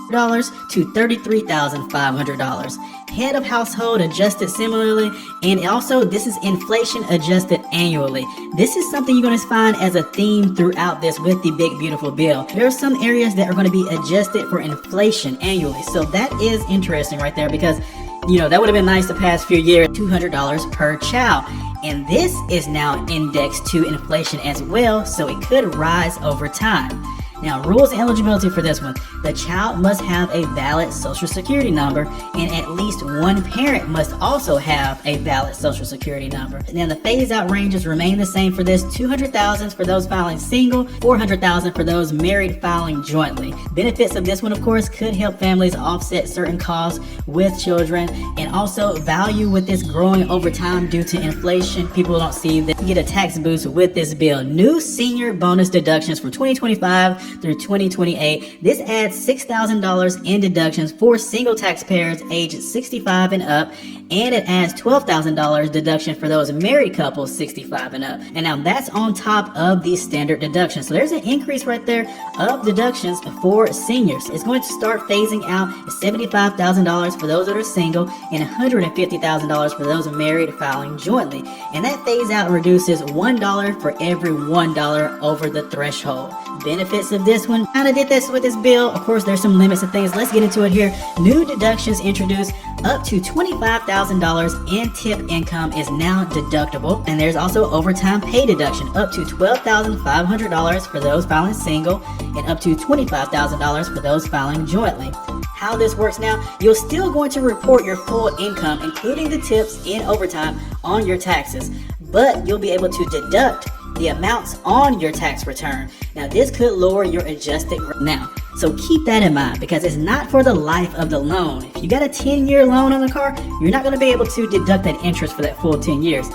to $33,500. Head of household adjusted similarly, and also this is inflation adjusted annually. This is something you're going to find as a theme throughout this with the big beautiful bill. There are some areas that are going to be adjusted for inflation annually, so that is interesting right there, because that would have been nice the past few years. $200 per child, and this is now indexed to inflation as well, so it could rise over time. Now, rules and eligibility for this one. The child must have a valid social security number, and at least one parent must also have a valid social security number. Now, the phase-out ranges remain the same for this: $200,000 for those filing single, $400,000 for those married filing jointly. Benefits of this one, of course, could help families offset certain costs with children, and also value with this growing over time due to inflation. People don't see that you get a tax boost with this bill. New senior bonus deductions for 2025 through 2028. This adds $6,000 in deductions for single taxpayers aged 65 and up, and it adds $12,000 deduction for those married couples 65 and up. And now that's on top of the standard deduction. So there's an increase right there of deductions for seniors. It's going to start phasing out $75,000 for those that are single and $150,000 for those married filing jointly. And that phase out reduces $1 for every $1 over the threshold. Benefits of this one, kind of did this with this bill. Of course, there's some limits and things. Let's get into it here. New deductions introduced. Up to $25,000 in tip income is now deductible, and there's also overtime pay deduction up to $12,500 for those filing single and up to $25,000 for those filing jointly. How this works now: you're still going to report your full income, including the tips and overtime, on your taxes, but you'll be able to deduct the amounts on your tax return. Now, this could lower your adjusted now. So keep that in mind, because it's not for the life of the loan. If you got a 10-year loan on the car, you're not going to be able to deduct that interest for that full 10 years,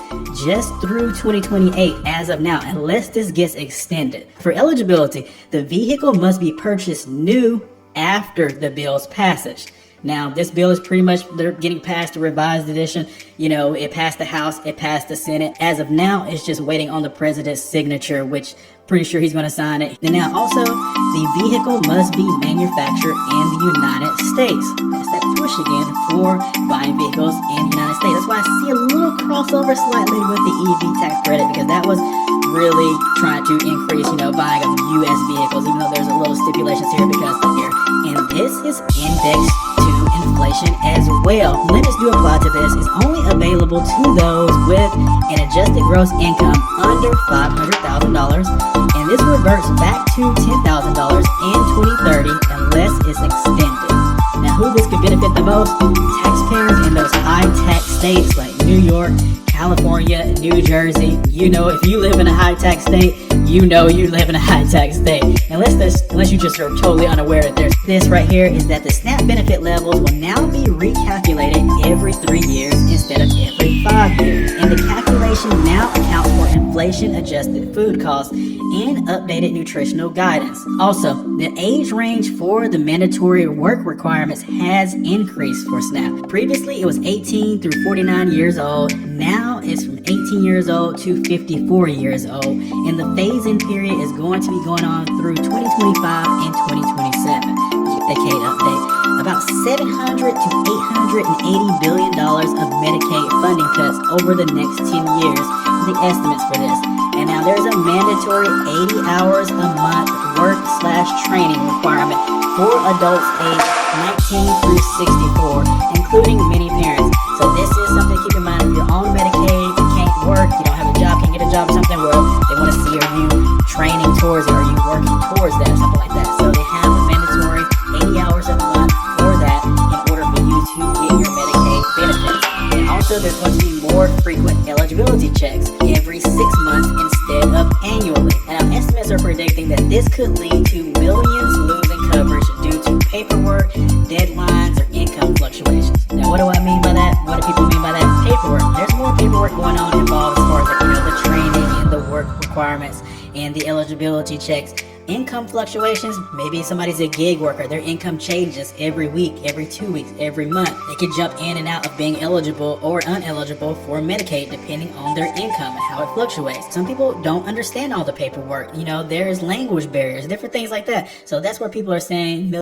just through 2028 as of now, unless this gets extended. For eligibility, the vehicle must be purchased new after the bill's passage. Now, this bill is pretty much, they're getting past the revised edition. It passed the House, it passed the Senate. As of now, it's just waiting on the president's signature, which pretty sure he's going to sign it. And now also, the vehicle must be manufactured in the United States. That's that push again for buying vehicles in the United States. That's why I see a little crossover slightly with the EV tax credit, because that was really trying to increase, buying of U.S. vehicles, even though there's a little stipulations here because here. And this is indexed to inflation as well. Limits do apply to this. It's only available to those with an adjusted gross income under $500,000, and this reverts back to $10,000 in 2030 unless it's extended. Now, who this could benefit the most? Taxpayers in those high-tax states like New York, California, New Jersey. If you live in a high-tax state, you live in a high-tax state. Unless you just are totally unaware that there's this right here, is that the SNAP benefit levels will now be recalculated every 3 years instead of every 5 years. And the calculation now accounts for inflation-adjusted food costs and updated nutritional guidance. Also, the age range for the mandatory work requirements has increased for SNAP. Previously, it was 18 through 49 years old. Now it's from 18 years old to 54 years old. And the phase-in period is going to be going on through 2025 and 2027. Decade update. About $700 to $880 billion of Medicaid funding cuts over the next 10 years, the estimates for this. And now there's a mandatory 80 hours a month work/training requirement for adults aged 19 through 64, including many parents. So this is something to keep in mind. If you're on Medicaid, you can't work, you don't have a job, can't get a job or something, well, they want to see, are you training towards it, are you working towards that, or something like that. So they have a mandatory 80 hours a month for that in order for you to get your Medicaid benefits. And also, there's going to be more frequent eligibility checks every 6 months instead of annually. And our estimates are predicting that this could lead to millions losing coverage due to paperwork, deadlines, or income fluctuations. Now, what do I mean by that? What do people mean by that? Paperwork. There's more paperwork going on involved as far as the training and the work requirements and the eligibility checks. Income fluctuations, maybe somebody's a gig worker, their income changes every week, every 2 weeks, every month. They could jump in and out of being eligible or uneligible for Medicaid depending on their income and how it fluctuates. Some people don't understand all the paperwork. There's language barriers, different things like that. So that's where people are saying